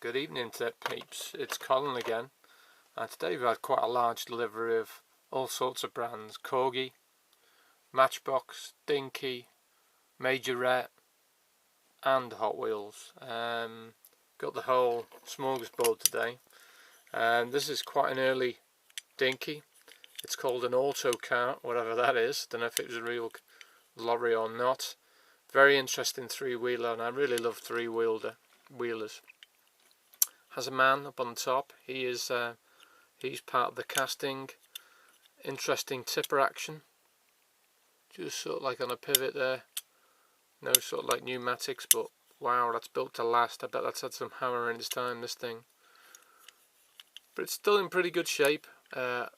Good evening to peeps, it's Colin again, and today we've had quite a large delivery of all sorts of brands: Corgi, Matchbox, Dinky, Majorette and Hot Wheels. Got the whole smorgasbord today. This is quite an early Dinky. It's called an auto cart, whatever that is. Don't know if it was a real lorry or not. Very interesting three-wheeler, and I really love three-wheelers. Has a man up on the top. He's part of the casting. Interesting tipper action. Just sort of like on a pivot there. No sort of like pneumatics, but wow, that's built to last. I bet that's had some hammer in its time, this thing. But it's still in pretty good shape. All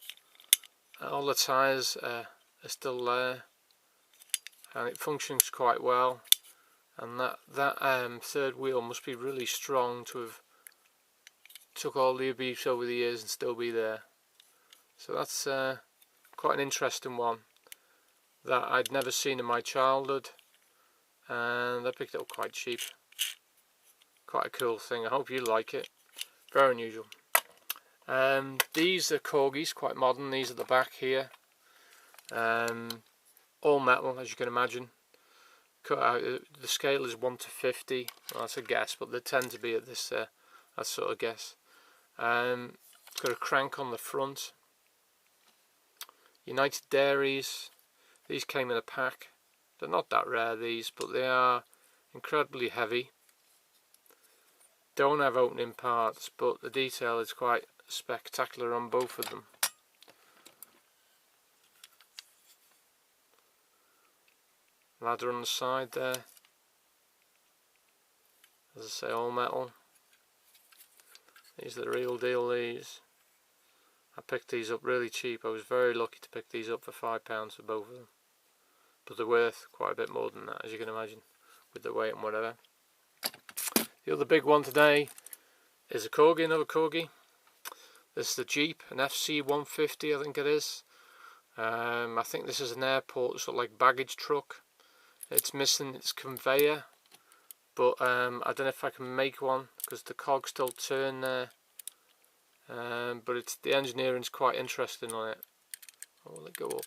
the tyres are still there, and it functions quite well. And that third wheel must be really strong to have took all the abuse over the years and still be there. So that's quite an interesting one that I'd never seen in my childhood, and I picked it up quite cheap. Quite a cool thing. I hope you like it. Very unusual. These are Corgis, quite modern. These at the back here. All metal, as you can imagine. Cut out. The scale is 1 to 50. Well, that's a guess, but they tend to be at this that sort of guess. It's got a crank on the front. United Dairies. These came in a pack. They're not that rare, these, but they are incredibly heavy. Don't have opening parts, but the detail is quite spectacular on both of them. Ladder on the side there. As I say, all metal. These are the real deal, these. I picked these up really cheap. I was very lucky to pick these up for £5 for both of them. But they're worth quite a bit more than that, as you can imagine, with the weight and whatever. The other big one today is a Corgi, another Corgi. This is the Jeep, an FC150 I think it is. I think this is an airport sort of like baggage truck. It's missing its conveyor, but I don't know if I can make one because the cogs still turn there. But the engineering's quite interesting on it. Oh, will it go up?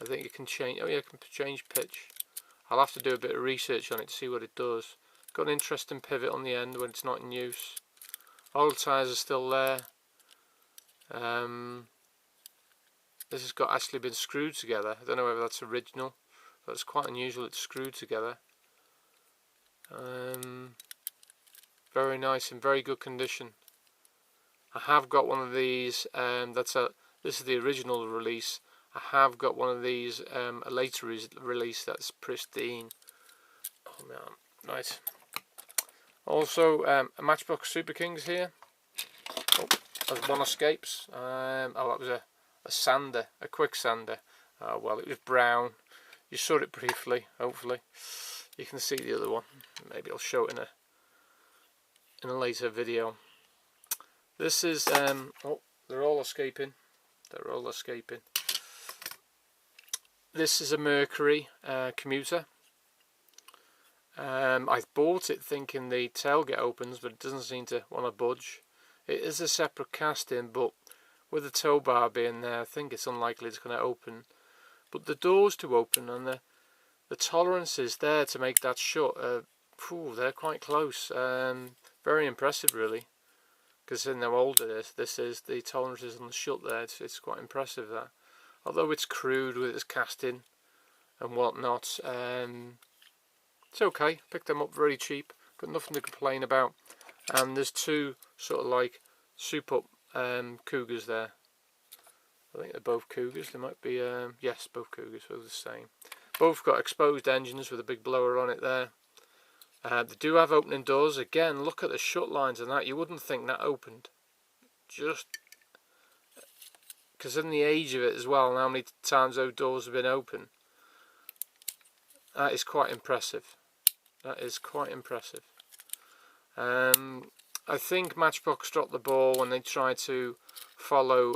I think you can change. Oh yeah, you can change pitch. I'll have to do a bit of research on it to see what it does. Got an interesting pivot on the end when it's not in use. All the tyres are still there. This has actually been screwed together. I don't know whether that's original, but it's quite unusual it's screwed together. Very nice, in very good condition. I have got one of these. This is the original release. I have got one of these, a later release that's pristine. Oh man, right. Also, a Matchbox Super Kings here. Oh, as one escapes. Oh, that was a sander, a quick sander. Well, it was brown. You saw it briefly. Hopefully, you can see the other one. Maybe I'll show it in a later video. This is oh, they're all escaping. They're all escaping. This is a Mercury commuter. I bought it thinking the tailgate opens, but it doesn't seem to want to budge. It is a separate casting, but with the tow bar being there, I think it's unlikely it's going to open. But the doors to open and the tolerance is there to make that shut. They're quite close. Very impressive, really. Considering how old it is, the tolerances on the shut there. It's quite impressive that. Although it's crude with its casting and whatnot, it's okay. Picked them up very cheap. Got nothing to complain about. And there's two sort of like soup-up Cougars there. I think they're both Cougars. They might be, yes, both Cougars. Both the same. Both got exposed engines with a big blower on it there. They do have opening doors. Again, look at the shut lines and that. You wouldn't think that opened. Just because in the age of it as well, and how many times those doors have been open, that is quite impressive. That is quite impressive. I think Matchbox dropped the ball when they tried to follow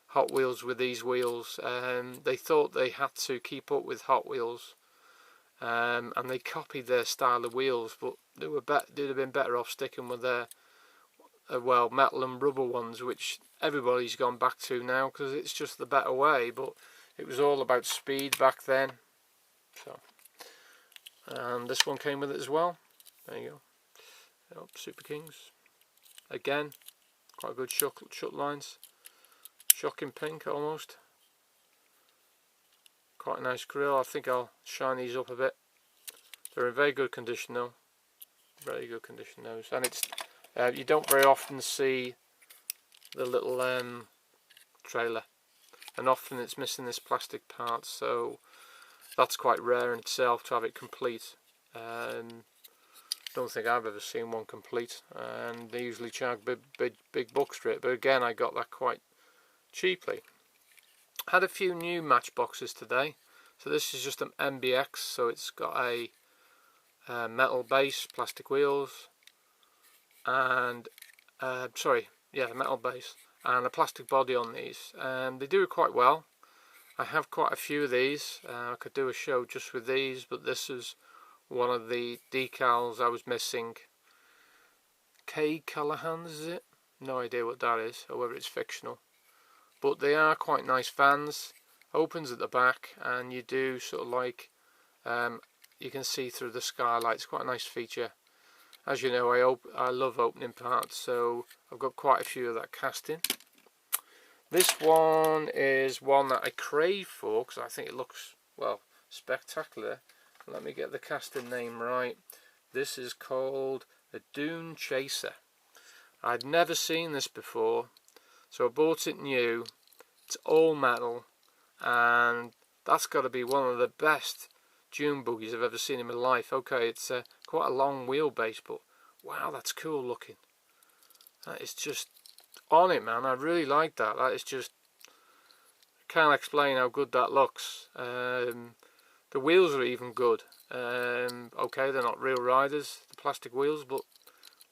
Hot Wheels with these wheels. They thought they had to keep up with Hot Wheels, and they copied their style of wheels, but they'd have been better off sticking with their well, metal and rubber ones, which everybody's gone back to now because it's just the better way. But it was all about speed back then. So, and this one came with it as well. There you go. Yep, Super Kings. Again, quite good shut lines. Shocking pink almost. Quite a nice grill. I think I'll shine these up a bit. They're in very good condition though. Very good condition those, and it's you don't very often see the little trailer, and often it's missing this plastic part, so that's quite rare in itself to have it complete. Don't think I've ever seen one complete, and they usually charge big bucks for it, but again I got that quite cheaply. Had a few new matchboxes today. So this is just an MBX, so it's got a metal base, plastic wheels, and metal base and a plastic body on these, and they do it quite well. I have quite a few of these. I could do a show just with these, but this is one of the decals I was missing. K Callahan's, is it? No idea what that is, or whether it's fictional. But they are quite nice fans. Opens at the back, and you do sort of like you can see through the skylight. It's quite a nice feature. As you know, I love opening parts, so I've got quite a few of that casting. This one is one that I crave for because I think it looks, well, spectacular. Let me get the casting name right. This is called a Dune Chaser. I'd never seen this before, so I bought it new. It's all metal, and that's got to be one of the best dune buggies I've ever seen in my life. Okay, it's quite a long wheelbase, but wow, that's cool looking. That is just on it, man. I really like that. That is just, can't explain how good that looks. The wheels are even good. Okay, they're not real riders, the plastic wheels, but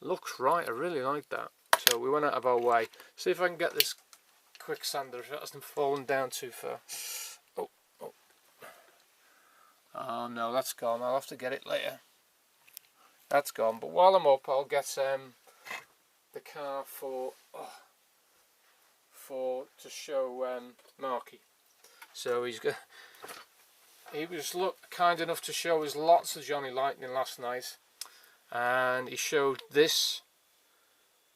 looks right. I really like that. So we went out of our way. See if I can get this quicksander if it hasn't fallen down too far. Oh no, that's gone. I'll have to get it later. That's gone. But while I'm up, I'll get the car to show Marky. So he was kind enough to show us lots of Johnny Lightning last night, and he showed this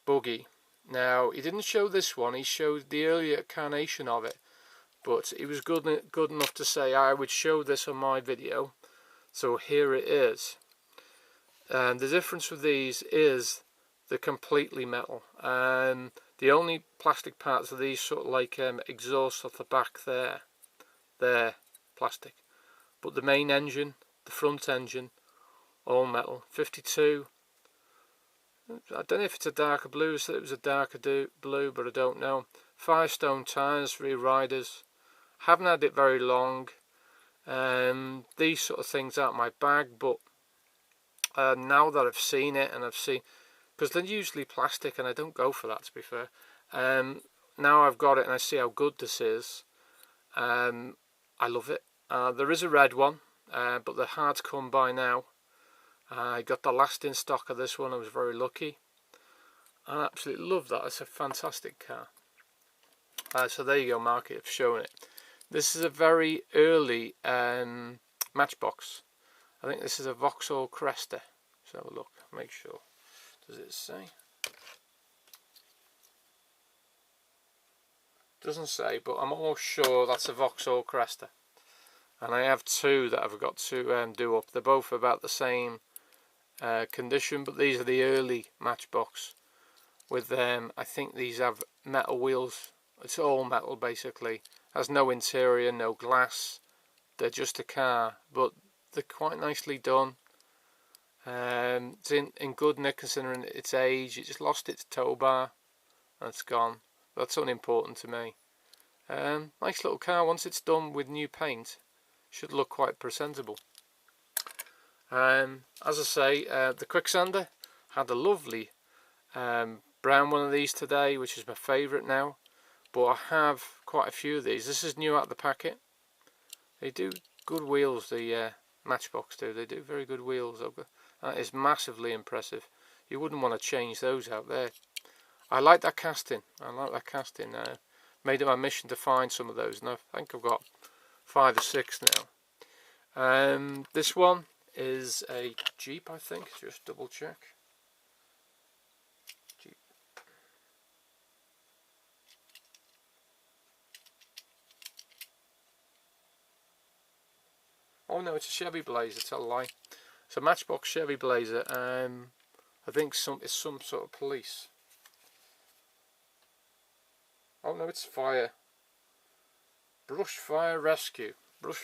buggy. Now he didn't show this one. He showed the earlier incarnation of it. But he was good enough to say I would show this on my video, so here it is. And the difference with these is they're completely metal, and the only plastic parts are these sort of like exhaust off the back there. They're plastic, but the main engine, the front engine, all metal. 52. I don't know if it's a darker blue, so it was a darker blue, but I don't know. Firestone tyres, rear riders. Haven't had it very long. These sort of things aren't my bag, but now that I've seen it, and because they're usually plastic and I don't go for that, to be fair. Now I've got it and I see how good this is. I love it. There is a red one, but they're hard to come by now. I got the last in stock of this one. I was very lucky. I absolutely love that. It's a fantastic car. So there you go, Marky. I've shown it. This is a very early matchbox. I think this is a Vauxhall Cresta. Let's have a look. Make sure. Does it say? Doesn't say, but I'm almost sure that's a Vauxhall Cresta. And I have two that I've got to do up. They're both about the same condition, but these are the early matchbox. With I think these have metal wheels. It's all metal basically. Has no interior, no glass. They're just a car, but they're quite nicely done. It's in good nick considering its age. It just lost its tow bar and it's gone. That's unimportant to me. Nice little car. Once it's done with new paint, should look quite presentable. As I say, the quicksander had a lovely brown one of these today, which is my favourite now. But I have quite a few of these. This is new out of the packet. They do good wheels, the Matchbox do. They do very good wheels. That is massively impressive. You wouldn't want to change those out there. I like that casting. I like that casting. Made it my mission to find some of those, and I think I've got 5 or 6 now. This one is a Jeep, I think. Just double check. Jeep. Oh no, it's a Chevy Blazer. Tell a lie. It's a Matchbox Chevy Blazer. I think it's some sort of police. Oh no, it's fire. Brush fire rescue.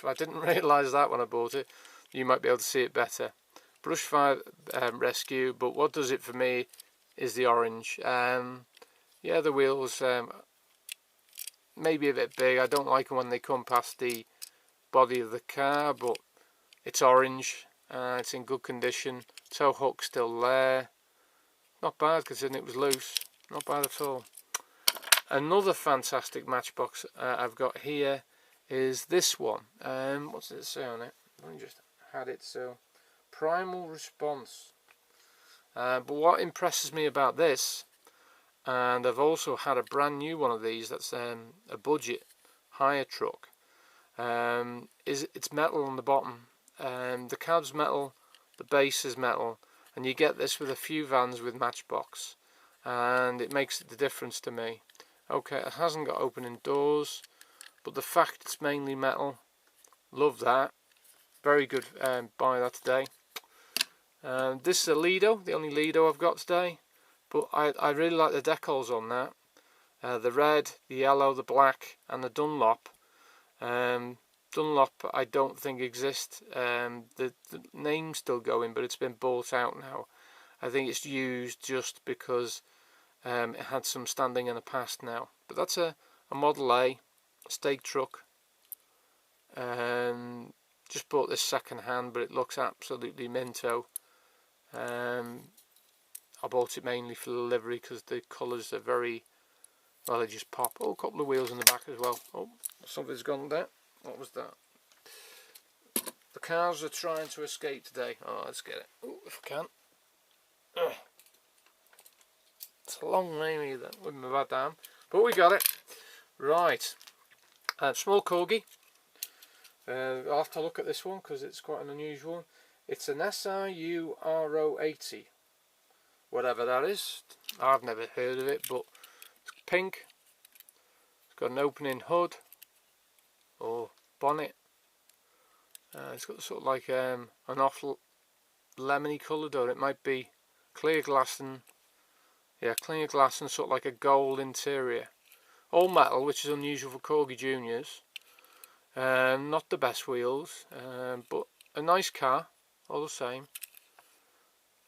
I didn't realise that when I bought it. You might be able to see it better. Brush fire rescue, but what does it for me is the orange. Yeah, the wheels maybe a bit big. I don't like them when they come past the body of the car, but it's orange. It's in good condition. Tow hook's still there. Not bad considering it was loose. Not bad at all. Another fantastic Matchbox I've got here is this one. What's it say on it? Let me just had it. So, Primal Response. But what impresses me about this, and I've also had a brand new one of these that's a budget hire truck, is it's metal on the bottom. The cab's metal, the base is metal, and you get this with a few vans with Matchbox, and it makes the difference to me. Okay, it hasn't got opening doors, but the fact it's mainly metal, love that. Very good buy that today. This is a Lido, the only Lido I've got today, but I really like the decals on that. The red, the yellow, the black, and the Dunlop. Dunlop I don't think exists. The name's still going, but it's been bought out now. I think it's used just because it had some standing in the past now. But that's a Model A stake truck. Just bought this second hand, but it looks absolutely minto. I bought it mainly for the livery because the colours are very, well, they just pop. Oh, a couple of wheels in the back as well. Oh, something's gone there. What was that? The cars are trying to escape today. Oh, let's get it. Oh, if I can. Ugh. It's a long name that with my bad arm, but we got it. Right. Small corgi. I'll have to look at this one because it's quite an unusual one. It's an SIURO 80. Whatever that is. I've never heard of it, but it's pink. It's got an opening hood or bonnet. It's got sort of like an off lemony coloured, or it might be clear glass and clear glass and sort of like a gold interior. All metal, which is unusual for Corgi Juniors. Not the best wheels, but a nice car all the same.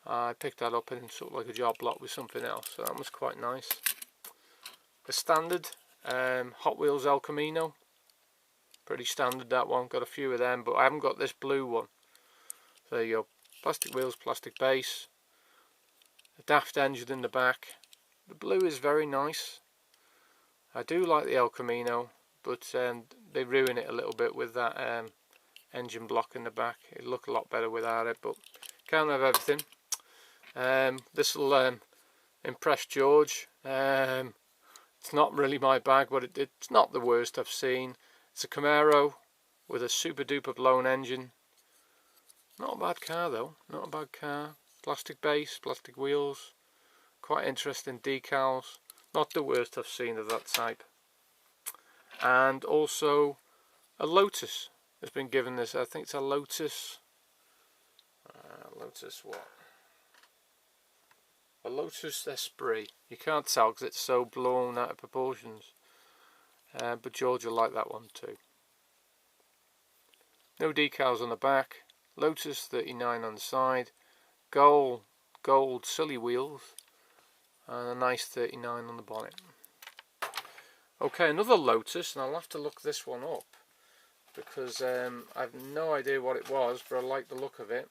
I picked that up in sort of like a job lot with something else, so that was quite nice. The standard Hot Wheels El Camino, pretty standard that one. Got a few of them, but I haven't got this blue one. So there you go. Plastic wheels, plastic base. A daft engine in the back. The blue is very nice. I do like the El Camino, but they ruin it a little bit with that engine block in the back. It'd look a lot better without it, but can't have everything. This will impress George. It's not really my bag, but it's not the worst I've seen. It's a Camaro with a super duper blown engine. Not a bad car though, not a bad car. Plastic base, plastic wheels, quite interesting decals. Not the worst I've seen of that type. And also a Lotus has been given this. I think it's a Lotus. Lotus what? A Lotus Esprit. You can't tell because it's so blown out of proportions. But George will like that one too. No decals on the back. Lotus 39 on the side. Gold silly wheels. And a nice 39 on the bonnet. Okay, another Lotus, and I'll have to look this one up because I have no idea what it was, but I like the look of it.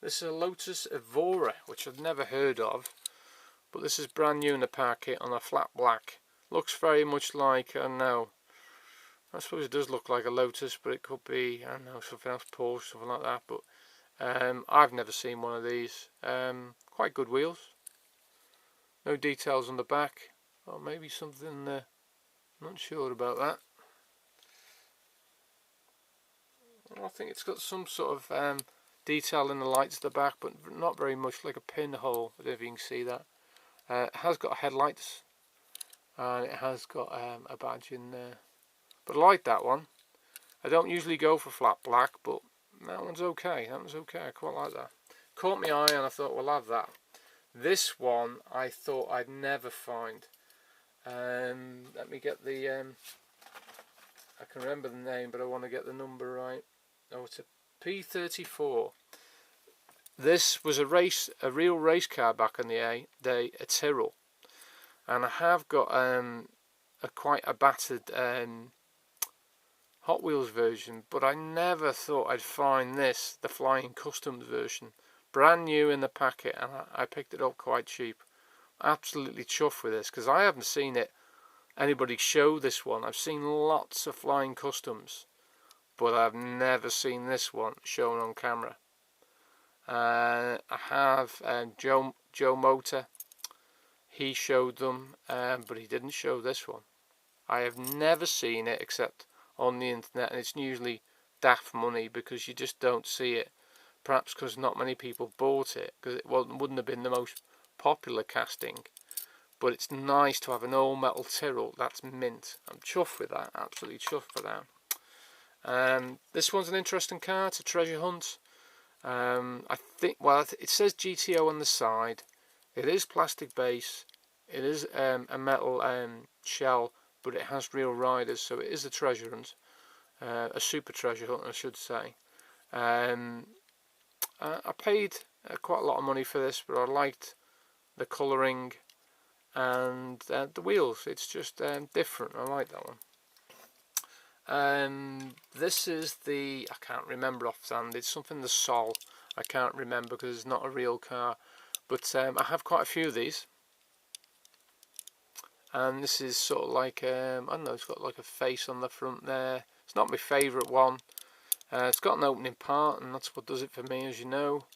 This is a Lotus Evora, which I've never heard of, but this is brand new in the packet on a flat black. Looks very much like, I don't know, I suppose it does look like a Lotus, but it could be, I don't know, something else, Porsche, something like that. But I've never seen one of these. Quite good wheels. No details on the back. Or maybe something, not sure about that. I think it's got some sort of detail in the lights at the back, but not very much, like a pinhole, if you can see that. It has got headlights, and it has got a badge in there. But I like that one. I don't usually go for flat black, but that one's okay. That one's okay. I quite like that. Caught my eye, and I thought, we'll have that. This one I thought I'd never find. Let me get the. I can remember the name, but I want to get the number right. Oh, it's a P34. This was a real race car back in the day, a Tyrrell, and I have got quite a battered Hot Wheels version, but I never thought I'd find this, the Flying Customs version, brand new in the packet, and I picked it up quite cheap. Absolutely chuffed with this, because I haven't seen anybody show this one. I've seen lots of Flying Customs, but I've never seen this one shown on camera. I have Joe Motor. He showed them, but he didn't show this one. I have never seen it except on the internet, and it's usually daft money because you just don't see it. Perhaps because not many people bought it, because it wouldn't have been the most popular casting. But it's nice to have an all metal Tyrrell. That's mint. I'm chuffed with that. Absolutely chuffed for that. This one's an interesting car. It's a treasure hunt. I think, well, it says GTO on the side. It is plastic base. It is a metal shell, but it has real riders, so it is a treasure hunt. A super treasure hunt, I should say. I paid quite a lot of money for this, but I liked the colouring and the wheels. It's just different. I like that one. This is the, I can't remember offhand, it's something the Sol. I can't remember because it's not a real car, but I have quite a few of these. And this is sort of like, I don't know, it's got like a face on the front there. It's not my favourite one. It's got an opening part, and that's what does it for me, as you know.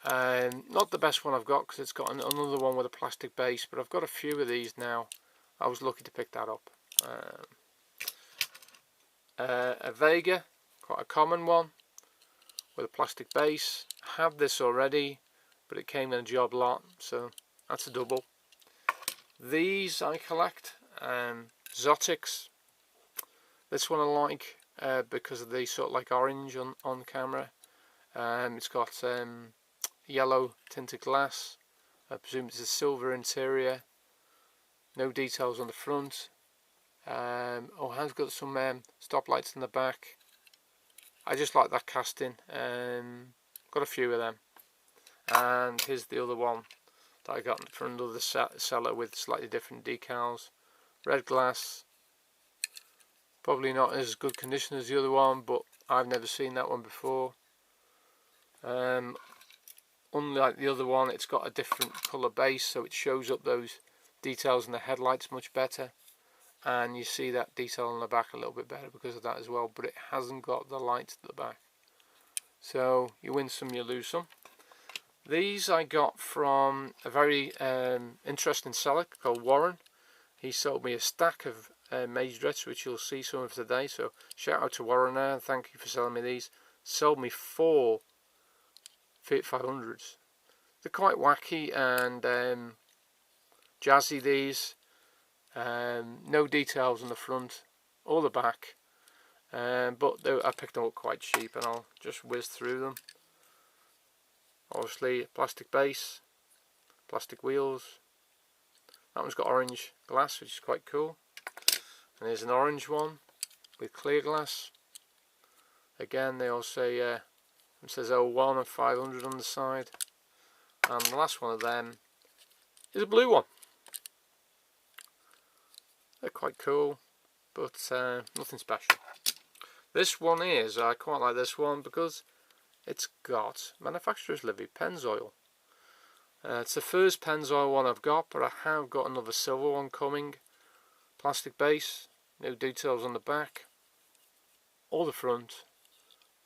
Not the best one I've got, because it's got another one with a plastic base, but I've got a few of these now. I was lucky to pick that up. A Vega, quite a common one, with a plastic base. I have this already, but it came in a job lot, so that's a double. These I collect, Zotics. This one I like because of the sort of like orange on camera. It's got yellow tinted glass. I presume it's a silver interior. No details on the front. Oh, it has got some stoplights in the back. I just like that casting. Got a few of them. And here's the other one that I got from another seller with slightly different decals. Red glass. Probably not as good condition as the other one, but I've never seen that one before. Unlike the other one, it's got a different colour base, so it shows up those details in the headlights much better. And you see that detail on the back a little bit better because of that as well, but it hasn't got the lights at the back. So you win some, you lose some. These I got from a very interesting seller called Warren. He sold me a stack of majorettes, which you'll see some of today, so shout out to Warren there, thank you for selling me these. Sold me 4 Fiat 500s. They're quite wacky and jazzy, these. No details on the front or the back, but I picked them up quite cheap, and I'll just whiz through them. Obviously plastic base, plastic wheels. That one's got orange glass, which is quite cool. And there's an orange one with clear glass. Again, they all say it says 01 and 500 on the side. And the last one of them is a blue one. They're quite cool, but nothing special. This one is, I quite like this one because it's got manufacturer's livery, Pennzoil. It's the first Pennzoil one I've got, but I have got another silver one coming. Plastic base, no details on the back. or the front,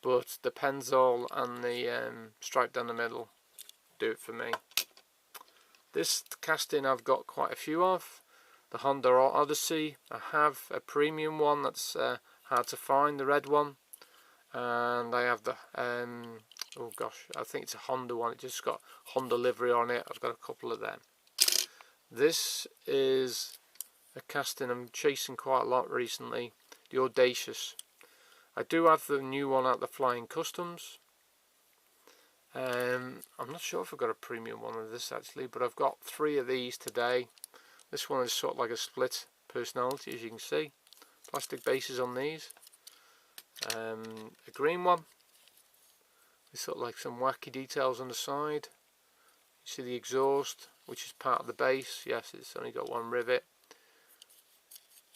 but the Pennzoil and the stripe down the middle do it for me. This casting I've got quite a few of. The Honda Odyssey. I have a premium one that's hard to find, the red one, and I have the oh gosh, I think it's a Honda one. It just got Honda livery on it. I've got a couple of them. This is a casting I'm chasing quite a lot recently, the Audacious. I do have the new one at the Flying Customs. I'm not sure if I've got a premium one of this actually, but I've got 3 of these today. This one is sort of like a split personality, as you can see. Plastic bases on these. A green one. It's sort of like some wacky details on the side. You see the exhaust, which is part of the base. Yes, it's only got 1 rivet.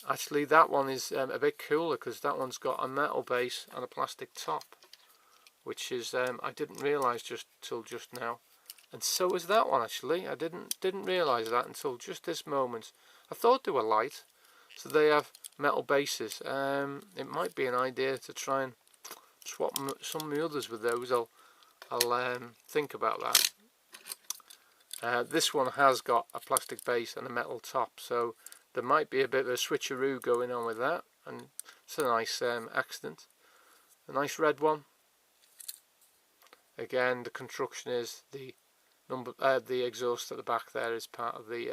Actually, that one is a bit cooler because that one's got a metal base and a plastic top, which is I didn't realise till just now. And so is that one actually. I didn't realise that until just this moment. I thought they were light, so they have metal bases. It might be an idea to try and swap some of the others with those. I'll think about that. This one has got a plastic base and a metal top, so there might be a bit of a switcheroo going on with that, and it's a nice accident. A nice red one. Again, the construction is the exhaust at the back there is part of the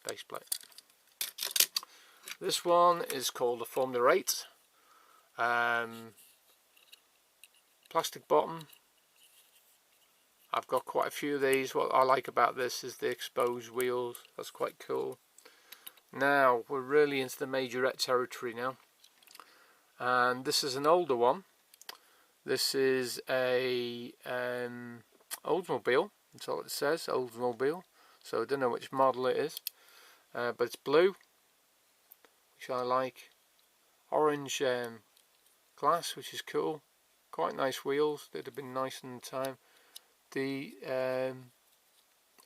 base plate. This one is called a Formula 8. Plastic bottom. I've got quite a few of these. What I like about this is the exposed wheels. That's quite cool. Now we're really into the Majorette territory now, and this is an older one. This is a Oldsmobile. That's all it says, Oldsmobile. So I don't know which model it is, but it's blue, which I like. Orange glass, which is cool. Quite nice wheels. They'd have been nice in the time. The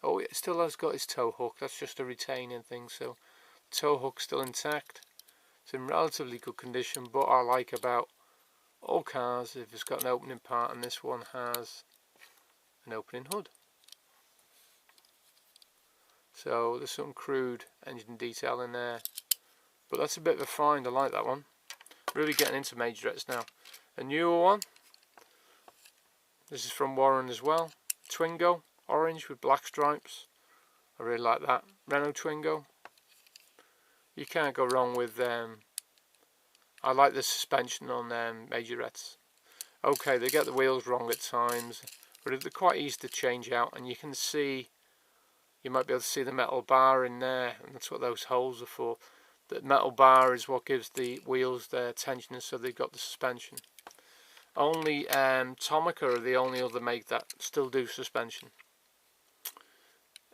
oh, it still has got its tow hook. That's just a retaining thing. So tow hook's still intact. It's in relatively good condition, but I like about all cars if it's got an opening part, and this one has an opening hood. So there's some crude engine detail in there, but that's a bit of a find. I like that one. Really getting into majorettes now. A newer one. This is from Warren as well. Twingo, orange with black stripes. I really like that. Renault Twingo. You can't go wrong with I like the suspension on majorettes. Okay, they get the wheels wrong at times, but they're quite easy to change out, and you can see, you might be able to see the metal bar in there, and that's what those holes are for. The metal bar is what gives the wheels their tension, so they've got the suspension. Only Tomica are the only other make that still do suspension.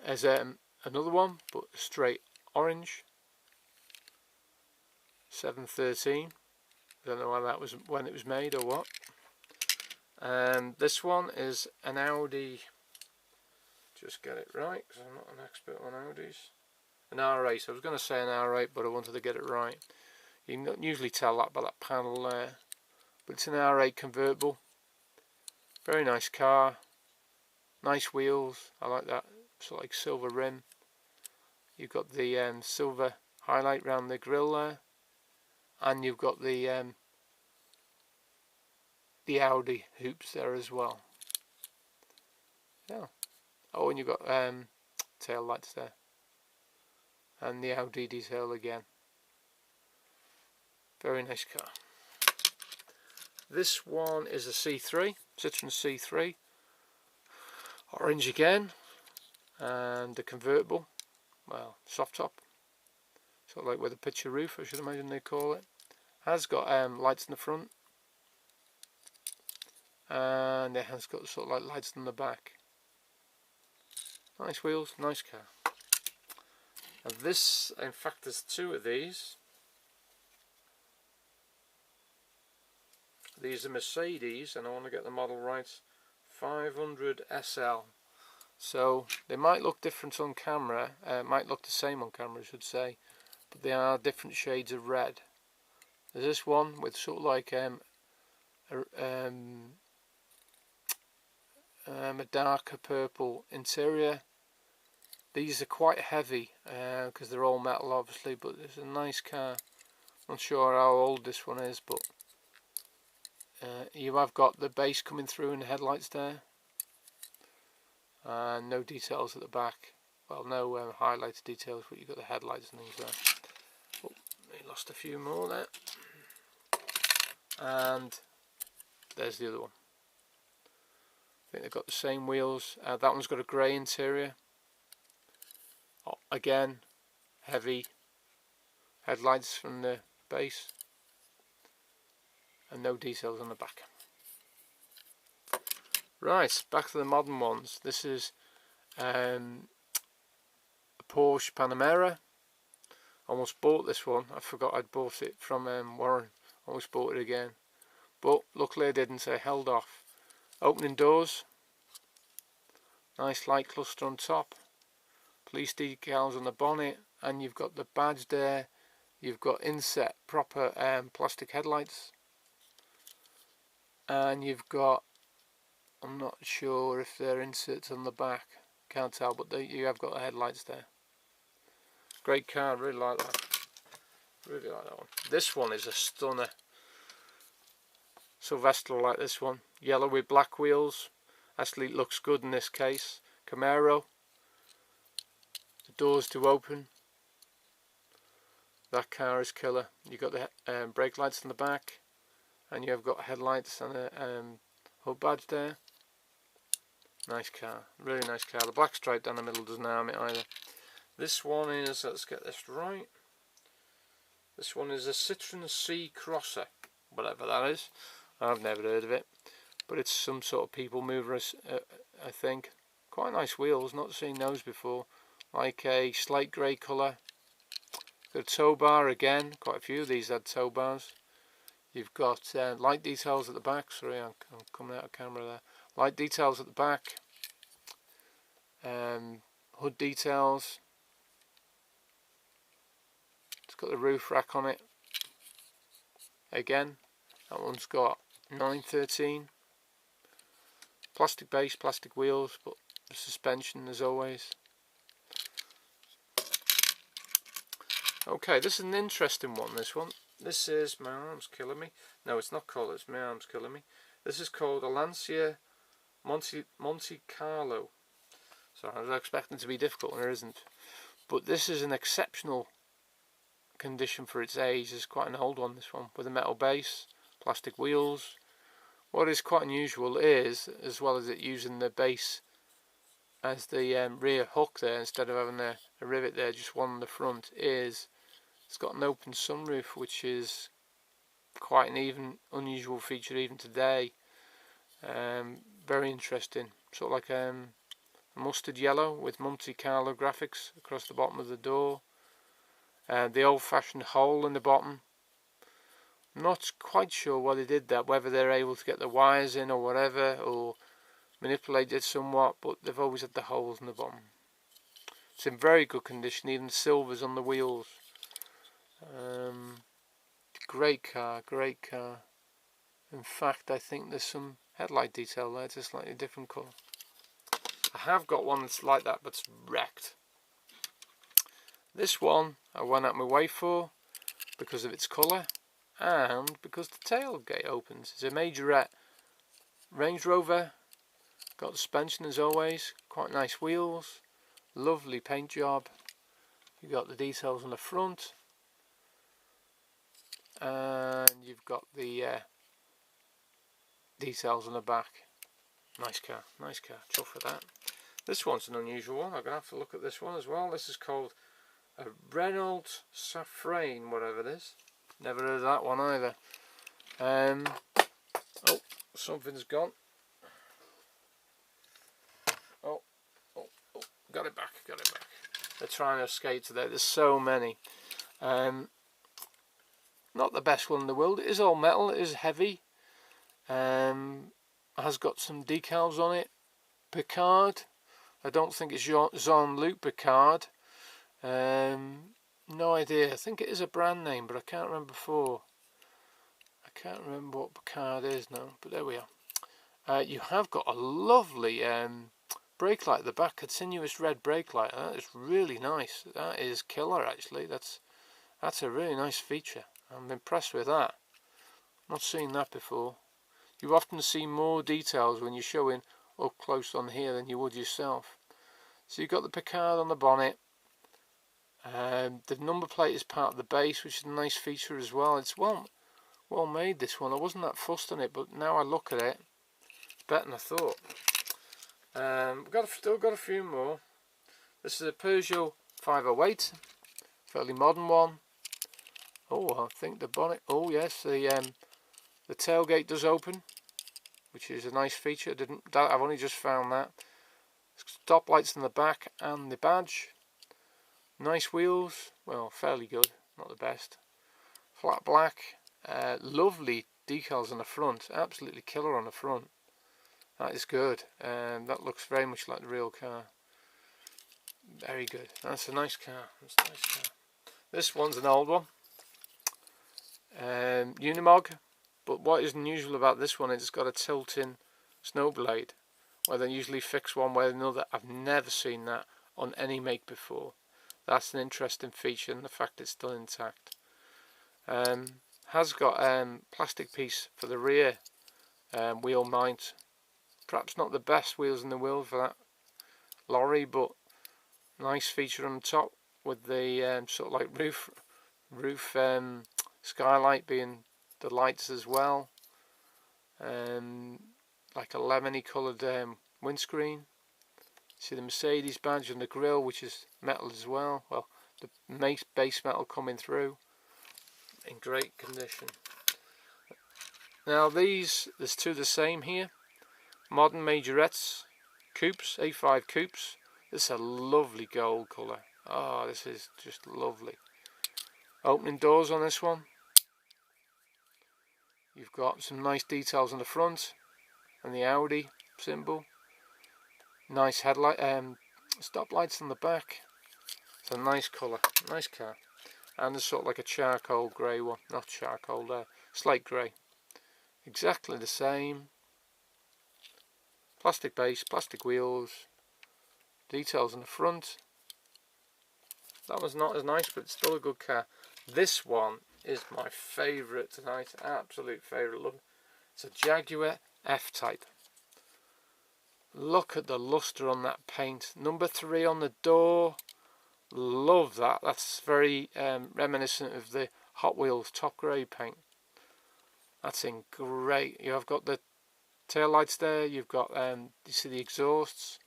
There's another one, but straight orange. 713. I don't know why that was when it was made or what. And this one is an Audi. Just get it right, because I'm not an expert on Audis. An R8. I was going to say an R8, but I wanted to get it right. You can usually tell that by that panel there. But it's an R8 convertible. Very nice car. Nice wheels. I like that. Sort of like silver rim. You've got the silver highlight around the grille there. And you've got the Audi hoops there as well. Yeah. Oh, and you've got tail lights there. And the Audi detail again. Very nice car. This one is a C3, Citroen C3. Orange again. And the convertible. Well, soft top. Sort of like with a picture roof, I should imagine they call it. Has got lights in the front, and it has got sort of like lights in the back. Nice wheels, nice car. And this, in fact, there's 2 of these. These are Mercedes, and I want to get the model right. 500 SL. So they might look different on camera. Might look the same on camera, I should say, but they are different shades of red. There's this one with sort of like a darker purple interior. These are quite heavy because they're all metal obviously, but it's a nice car. Not sure how old this one is, but you have got the base coming through in the headlights there, and no details at the back. Well, no highlighted details, but you've got the headlights and things there. Oh, we lost a few more there. And there's the other one. I think they've got the same wheels. That one's got a grey interior. Oh, again, heavy headlights from the base, and no details on the back. Right, back to the modern ones. This is a Porsche Panamera. Almost bought this one. I forgot I'd bought it from Warren. Almost bought it again, but luckily I didn't, so I held off. Opening doors, nice light cluster on top, police decals on the bonnet, and you've got the badge there. You've got inset proper plastic headlights, and you've got, I'm not sure if they're inserts on the back, can't tell, but you have got the headlights there. Great car, really like that. Really like that one. This one is a stunner. Sylvester like this one. Yellow with black wheels. Actually it looks good in this case. Camaro. The doors do open. That car is killer. You've got the brake lights in the back, and you have got headlights and a hood badge there. Nice car. Really nice car. The black stripe down the middle doesn't harm it either. This one is, let's get this right. This one is a Citroen C Crosser, whatever that is. I've never heard of it, but it's some sort of people mover, I think. Quite nice wheels, not seen those before. Like a slate grey colour. Got a tow bar again, quite a few of these had tow bars. You've got light details at the back, sorry I'm coming out of camera there. Light details at the back. Hood details. It's got the roof rack on it. Again, that one's got 913. Plastic base, plastic wheels, but the suspension as always. Okay, this is an interesting one, this one. This is, my arm's killing me. No, it's not called, it's my arm's killing me. This is called a Lancia Monte Carlo. So I was expecting it to be difficult, and it isn't. But this is an exceptional condition for its age. It's quite an old one, this one, with a metal base, plastic wheels. What is quite unusual is, as well as it using the base as the rear hook there, instead of having a rivet there, just one on the front, is it's got an open sunroof, which is quite an unusual feature even today. Very interesting, sort of like a mustard yellow with Monte Carlo graphics across the bottom of the door. The old-fashioned hole in the bottom. Not quite sure why they did that, whether they're able to get the wires in or whatever, or manipulate it somewhat, but they've always had the holes in the bottom. It's in very good condition, even the silvers on the wheels. Great car, great car. In fact, I think there's some headlight detail there, it's a slightly different colour. I have got one that's like that, but it's wrecked. This one I went out my way for because of its colour and because the tailgate opens. It's a Majorette Range Rover. Got the suspension as always, quite nice wheels, lovely paint job. You've got the details on the front, and you've got the details on the back. Nice car, chuff for that. This one's an unusual one. I'm going to have to look at this one as well. This is called a Renault Safrane, whatever it is. Never heard of that one either. Oh, something's gone. Oh, got it back. They're trying to escape today. There's so many. Not the best one in the world. It is all metal. It is heavy. Has got some decals on it. Picard. I don't think it's Jean-Luc Picard. No idea. I think it is a brand name, but I can't remember before. I can't remember what card is now, but there we are. You have got a lovely brake light at the back, continuous red brake light. That is really nice. That is killer, actually. That's a really nice feature. I'm impressed with that. Not seen that before. You often see more details when you're showing up close on here than you would yourself. So you've got the Picard on the bonnet. The number plate is part of the base, which is a nice feature as well. It's well made, this one. I wasn't that fussed on it, but now I look at it, it's better than I thought. We've still got a few more. This is a Peugeot 508, fairly modern one. Oh, I think the bonnet. Oh yes, the tailgate does open, which is a nice feature. I've only just found that. Stop lights in the back and the badge. Nice wheels. Well, fairly good, not the best. Flat black. Lovely decals on the front. Absolutely killer on the front. That is good. That looks very much like the real car. Very good. That's a nice car. That's a nice car. This one's an old one. Unimog. But what is unusual about this one is it's got a tilting snow blade, where they usually fix one way or another. I've never seen that on any make before. That's an interesting feature, and the fact it's still intact. Has got plastic piece for the rear wheel mount. Perhaps not the best wheels in the world for that lorry, but nice feature on the top with the sort of like roof skylight being the lights as well. Like a lemony coloured windscreen. See the Mercedes badge on the grille, which is metal as well. Well, the base metal coming through in great condition. Now there's two of the same here. Modern Majorettes coupes, A5 coupes. This is a lovely gold colour. Oh, this is just lovely. Opening doors on this one. You've got some nice details on the front and the Audi symbol. Nice headlight, stop lights on the back. It's a nice colour, nice car. And there's sort of like a charcoal grey one, not charcoal there, slate grey. Exactly the same. Plastic base, plastic wheels, details on the front. That one's not as nice, but it's still a good car. This one is my favourite tonight, absolute favourite. Love it. It's a Jaguar F-Type. Look at the lustre on that paint. Number 3 on the door. Love that. That's very reminiscent of the Hot Wheels top grey paint. That's in great. You have got the tail lights there. You've got you see the exhausts.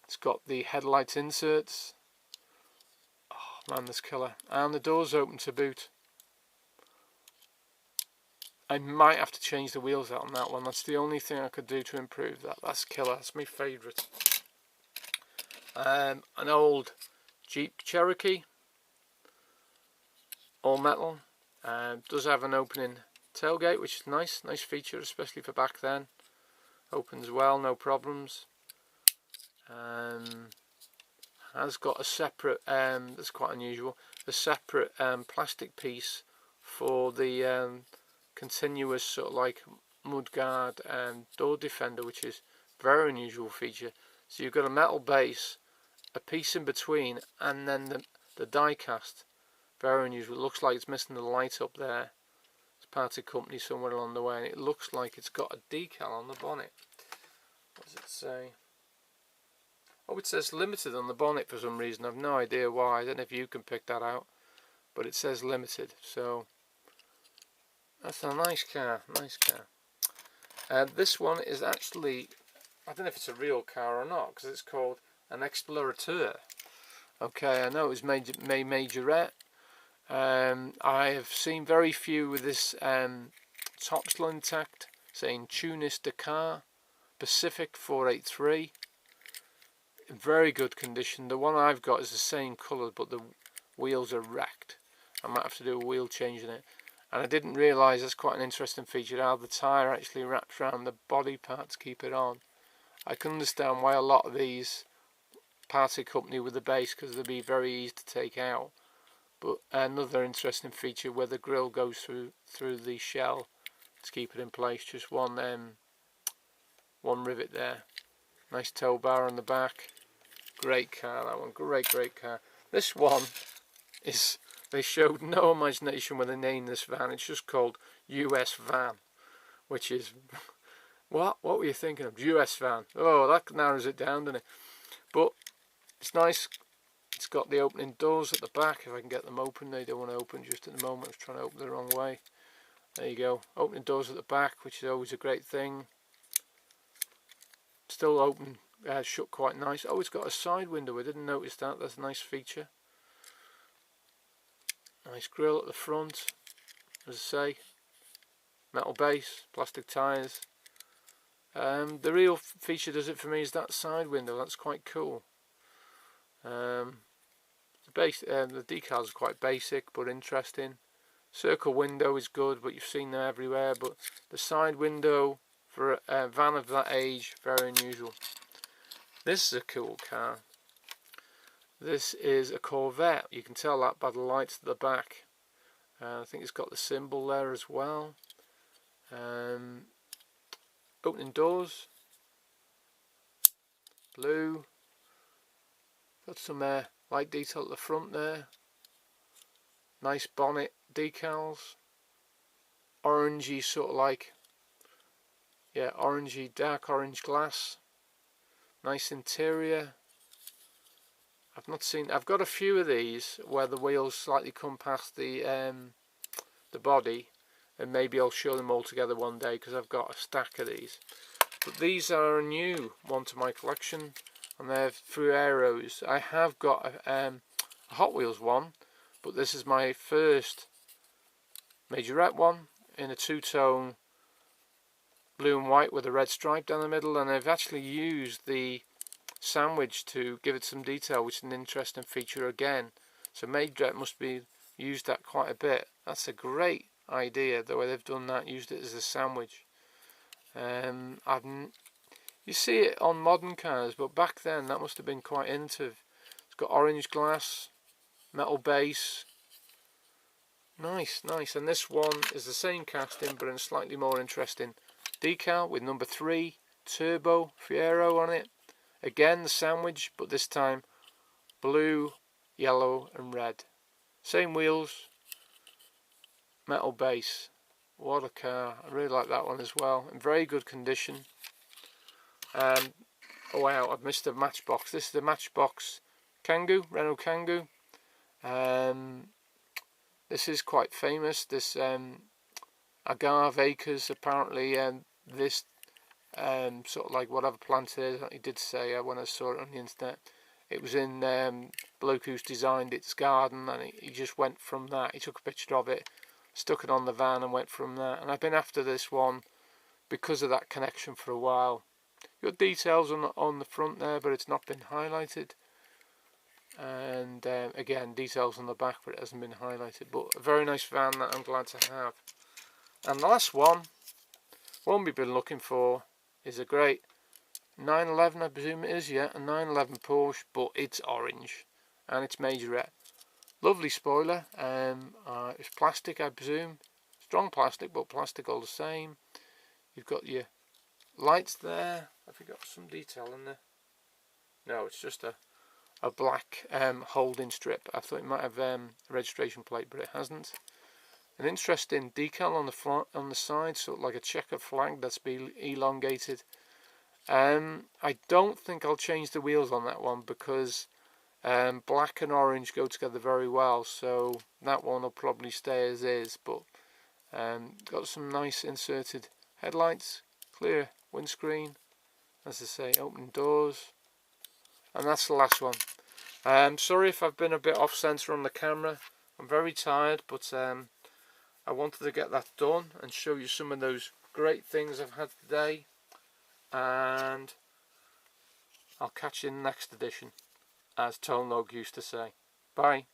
It's got the headlight inserts. Oh man, this killer. And the doors open to boot. I might have to change the wheels out on that one. That's the only thing I could do to improve that. That's killer. That's my favourite. An old Jeep Cherokee, all metal. Does have an opening tailgate, which is nice. Nice feature, especially for back then. Opens well, no problems. Has got a separate, that's quite unusual, a separate plastic piece for the continuous sort of like mudguard and door defender, which is a very unusual feature. So you've got a metal base, a piece in between, and then the die-cast. Very unusual. It looks like it's missing the light up there. It's parted company somewhere along the way, and it looks like it's got a decal on the bonnet. What does it say? Oh, it says limited on the bonnet for some reason. I've no idea why. I don't know if you can pick that out, but it says limited. So that's a nice car, nice car. This one is actually, I don't know if it's a real car or not, because it's called an Explorateur. Okay, I know it was Majorette. I have seen very few with this top still intact, saying Tunis Dakar, Pacific 483. In very good condition. The one I've got is the same colour, but the wheels are wrecked. I might have to do a wheel change in it. And I didn't realise, that's quite an interesting feature, how the tyre actually wraps around the body part to keep it on. I can understand why a lot of these parted company with the base, because they'd be very easy to take out. But another interesting feature where the grill goes through the shell to keep it in place. Just one rivet there. Nice tow bar on the back. Great car, that one. Great car. This one is, they showed no imagination when they named this van. It's just called US Van, which is, what were you thinking of? US Van. Oh, that narrows it down, doesn't it? But it's nice. It's got the opening doors at the back. If I can get them open, they don't want to open just at the moment. I was trying to open the wrong way. There you go. Opening doors at the back, which is always a great thing. Still open, shut quite nice. Oh, it's got a side window. I didn't notice that. That's a nice feature. Nice grille at the front, as I say. Metal base, plastic tyres. The real feature does it for me is that side window. That's quite cool. The decals are quite basic but interesting. Circle window is good, but you've seen them everywhere. But the side window for a van of that age, very unusual. This is a cool car. This is a Corvette. You can tell that by the lights at the back. I think it's got the symbol there as well. Opening doors. Blue. Got some light detail at the front there. Nice bonnet decals. Orangey, sort of like, yeah, orangey, dark orange glass. Nice interior. I've got a few of these where the wheels slightly come past the body, and maybe I'll show them all together one day because I've got a stack of these. But these are a new one to my collection, and they're through Aeros. I have got a Hot Wheels one, but this is my first Majorette one in a two-tone blue and white with a red stripe down the middle, and I've actually used the sandwich to give it some detail, which is an interesting feature again. So Majorette must be used that quite a bit. That's a great idea, the way they've done that, used it as a sandwich. You see it on modern cars, but back then that must have been quite innovative. It's got orange glass, metal base. Nice. And this one is the same casting but in a slightly more interesting decal with number 3 Turbo Fiero on it. Again the sandwich, but this time blue, yellow and red. Same wheels, metal base. What a car. I really like that one as well. In very good condition. Oh wow, I've missed a Matchbox. This is the Matchbox Kangoo, Renault Kangoo. This is quite famous. This Agave Acres, apparently, this sort of like whatever plant it is, he did say when I saw it on the internet, it was in bloke who's designed its garden, and he just went from that. He took a picture of it, stuck it on the van and went from that. And I've been after this one because of that connection for a while. Got details on the front there, but it's not been highlighted. And again, details on the back, but it hasn't been highlighted. But a very nice van that I'm glad to have. And the last one we've been looking for is a great 911, I presume it is, yeah, a 911 Porsche, but it's orange and it's Majorette. Lovely spoiler. It's plastic, I presume, strong plastic, but plastic all the same. You've got your lights there. Have you got some detail in there? No, it's just a black holding strip. I thought it might have a registration plate, but it hasn't. An interesting decal on the front, on the side, sort of like a checkered flag that's been elongated. I don't think I'll change the wheels on that one because black and orange go together very well, so that one will probably stay as is. But got some nice inserted headlights, clear windscreen, as I say, opening doors, and that's the last one. Sorry if I've been a bit off centre on the camera. I'm very tired, but I wanted to get that done and show you some of those great things I've had today, and I'll catch you in the next edition, as Tone Log used to say. Bye.